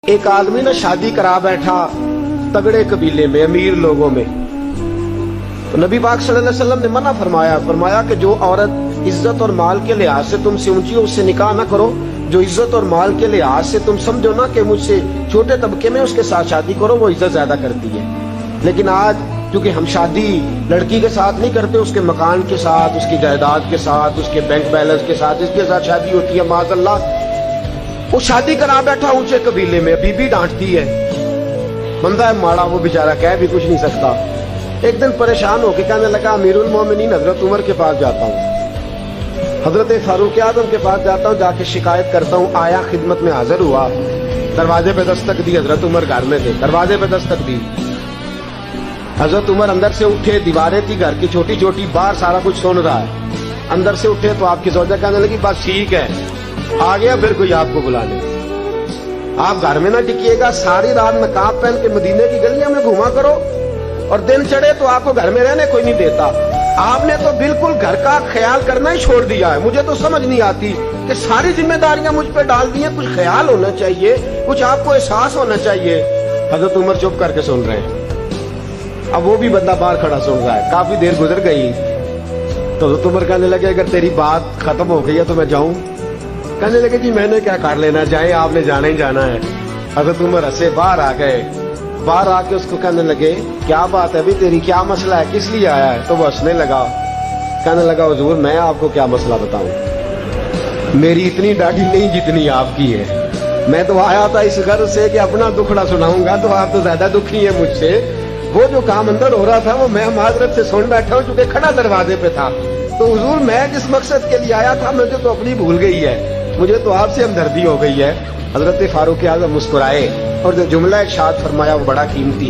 ایک آدمی نے شادی کرا بیٹھا تگڑے قبیلے میں، امیر لوگوں میں. تو نبی پاک صلی اللہ علیہ وسلم نے منع فرمایا کہ جو عورت عزت اور مال کے لحاظ سے تم سے اونچی ہو اس سے نکاح نہ کرو. جو عزت اور مال کے لحاظ سے تم سمجھو نا کہ مجھ سے چھوٹے طبقے میں، اس کے ساتھ شادی کرو، وہ عزت زیادہ کرتی ہے. لیکن آج کیونکہ ہم شادی لڑکی کے ساتھ نہیں کرتے، اس کے مکان کے ساتھ، اس کی جائیداد کے ساتھ، اس کے بینک بیلنس کے ساتھ، اس کے ساتھ شادی ہوتی ہے. معاذ اللہ، وہ شادی کرا بیٹھا اونچے قبیلے میں، بیوی ڈانٹتی ہے، بندہ ہے ماڑا، وہ بیچارہ کہہ بھی کچھ نہیں سکتا. ایک دن پریشان ہو کے کہنے لگا امیر المومنین حضرت عمر کے پاس جاتا ہوں، حضرت فاروق اعظم کے پاس جاتا ہوں، جا کے شکایت کرتا ہوں. آیا، خدمت میں حاضر ہوا، دروازے پہ دستک دی. حضرت عمر گھر میں تھے، دروازے پہ دستک دی. حضرت عمر اندر سے اٹھے، دیواریں تھی گھر کی چھوٹی چھوٹی، باہر سارا کچھ سن رہا ہے. اندر سے اٹھے تو آپ کی زوجہ کہنے لگی بس ٹھیک ہے، آ گیا پھر کوئی آپ کو بلا لے. آپ گھر میں نہ ٹکیے گا، ساری رات نقاب پہن کے مدینے کی گلیاں میں گھوما کرو، اور دن چڑھے تو آپ کو گھر میں رہنے کوئی نہیں دیتا. آپ نے تو بالکل گھر کا خیال کرنا ہی چھوڑ دیا ہے. مجھے تو سمجھ نہیں آتی کہ ساری ذمہ داریاں مجھ پہ ڈال دی ہیں. کچھ خیال ہونا چاہیے، کچھ آپ کو احساس ہونا چاہیے. حضرت عمر چپ کر کے سن رہے ہیں. اب وہ بھی بندہ باہر کھڑا سن رہا ہے. کافی دیر گزر گئی تو حضرت عمر کہنے لگے اگر تیری بات ختم ہو گئی ہے تو میں جاؤں. کہنے لگے جی میں نے کیا کر لینا، جائے آپ نے جانا ہی جانا ہے. حضرت عمر ہنسے، باہر آ گئے. باہر آ کے اس کو کہنے لگے کیا بات ہے ابھی تیری، کیا مسئلہ ہے، کس لیے آیا ہے؟ تو وہ ہنسنے لگا، کہنے لگا حضور میں آپ کو کیا مسئلہ بتاؤں، میری اتنی ڈاڑھی نہیں جتنی آپ کی ہے. میں تو آیا تھا اس غرض سے کہ اپنا دکھڑا سناؤں گا، تو آپ تو زیادہ دکھی ہیں مجھ سے. وہ جو کام اندر ہو رہا تھا وہ میں معذرت سے سن بیٹھا ہوں چونکہ کھڑا دروازے پہ تھا. تو حضور میں جس مقصد کے لیے آیا تھا مجھے تو اپنی بھول گئی ہے، مجھے تو آپ سے ہمدردی ہو گئی ہے. حضرت فاروق اعظم مسکرائے اور جو جملہ ارشاد فرمایا وہ بڑا قیمتی.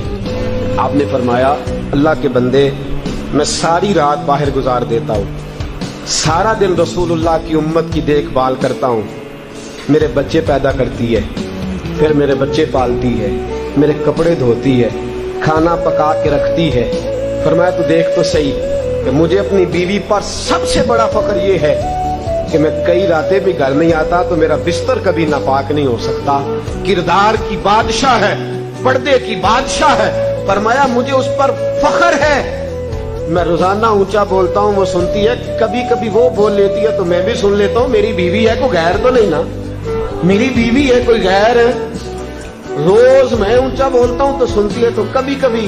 آپ نے فرمایا اللہ کے بندے، میں ساری رات باہر گزار دیتا ہوں، سارا دن رسول اللہ کی امت کی دیکھ بھال کرتا ہوں، میرے بچے پیدا کرتی ہے، پھر میرے بچے پالتی ہے، میرے کپڑے دھوتی ہے، کھانا پکا کے رکھتی ہے. فرمایا تو دیکھ تو صحیح کہ مجھے اپنی بیوی پر سب سے بڑا فخر یہ ہے کہ میں کئی راتیں بھی گھر نہیں آتا تو میرا بستر کبھی ناپاک نہیں ہو سکتا. کردار کی بادشاہ ہے، پردے کی بادشاہ ہے. فرمایا مجھے اس پر فخر ہے. میں روزانہ اونچا بولتا ہوں، وہ سنتی ہے، کبھی کبھی وہ بول لیتی ہے تو میں بھی سن لیتا ہوں. میری بیوی ہے، کوئی غیر تو نہیں نا، میری بیوی ہے، کوئی غیر ہے. روز میں اونچا بولتا ہوں تو سنتی ہے، تو کبھی کبھی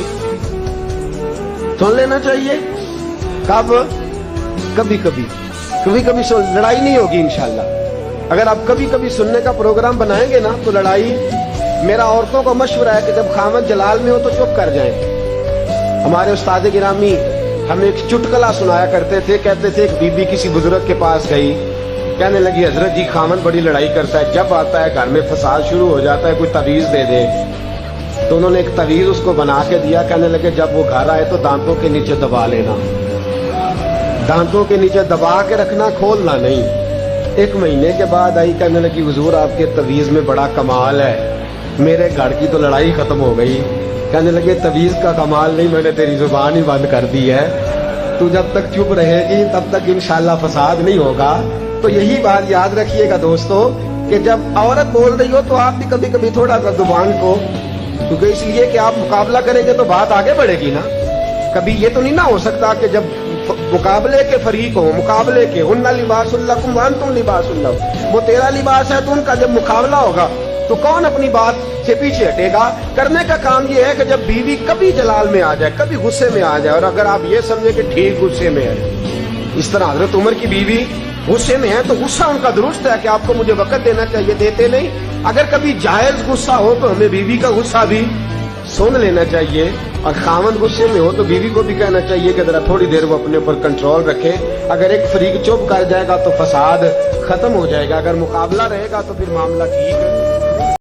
سن لینا چاہیے. کب؟ کبھی کبھی لڑائی نہیں ہوگی انشاءاللہ. اگر آپ کبھی کبھی سننے کا پروگرام بنائیں گے نا تو لڑائی. میرا عورتوں کو مشورہ ہے کہ جب خامد جلال میں ہو تو چپ کر جائیں. ہمارے استاد گرامی ہمیں ایک چٹکلا سنایا کرتے تھے، کہتے تھے ایک بی بی کسی بزرگ کے پاس گئی، کہنے لگی حضرت جی خامد بڑی لڑائی کرتا ہے، جب آتا ہے گھر میں فساد شروع ہو جاتا ہے، کوئی تعویذ دے دے. تو انہوں نے ایک تعویذ اس کو بنا کے دیا. کہنے لگے جب وہ گھر آئے تو دانتوں کے نیچے دبا لینا، دانتوں کے نیچے دبا کے رکھنا، کھولنا نہیں. 1 مہینے کے بعد آئی، کہنے لگی حضور آپ کے تعویذ میں بڑا کمال ہے، میرے گھر کی تو لڑائی ختم ہو گئی. کہنے لگے تعویذ کا کمال نہیں، میں نے تیری زبان ہی بند کر دی ہے، تو جب تک چپ رہے گی تب تک انشاءاللہ فساد نہیں ہوگا. تو یہی بات یاد رکھیے گا دوستو کہ جب عورت بول رہی ہو تو آپ بھی کبھی کبھی تھوڑا سا زبان کو، کیونکہ اس لیے کہ آپ مقابلہ کریں گے تو بات آگے بڑھے گی نا. کبھی یہ تو نہیں نہ ہو سکتا کہ جب مقابلے کے فریق ہوں، مقابلے کے، ہن لباس لکم وانتم لباس لہم، وہ تیرا لباس ہے تو ان کا جب مقابلہ ہوگا تو کون اپنی بات سے پیچھے ہٹے گا. کرنے کا کام یہ ہے کہ جب بیوی کبھی جلال میں آ جائے، کبھی غصے میں آ جائے، اور اگر آپ یہ سمجھے کہ ٹھیک غصے میں ہے، اس طرح حضرت عمر کی بیوی غصے میں ہے تو غصہ ان کا درست ہے کہ آپ کو مجھے وقت دینا چاہیے، دیتے نہیں. اگر کبھی جائز غصہ ہو تو ہمیں بیوی کا غصہ بھی سن لینا چاہیے، اور خاوند غصے میں ہو تو بیوی کو بھی کہنا چاہیے کہ ذرا تھوڑی دیر وہ اپنے اوپر کنٹرول رکھے. اگر ایک فریق چپ کر جائے گا تو فساد ختم ہو جائے گا، اگر مقابلہ رہے گا تو پھر معاملہ ٹھیک ہے.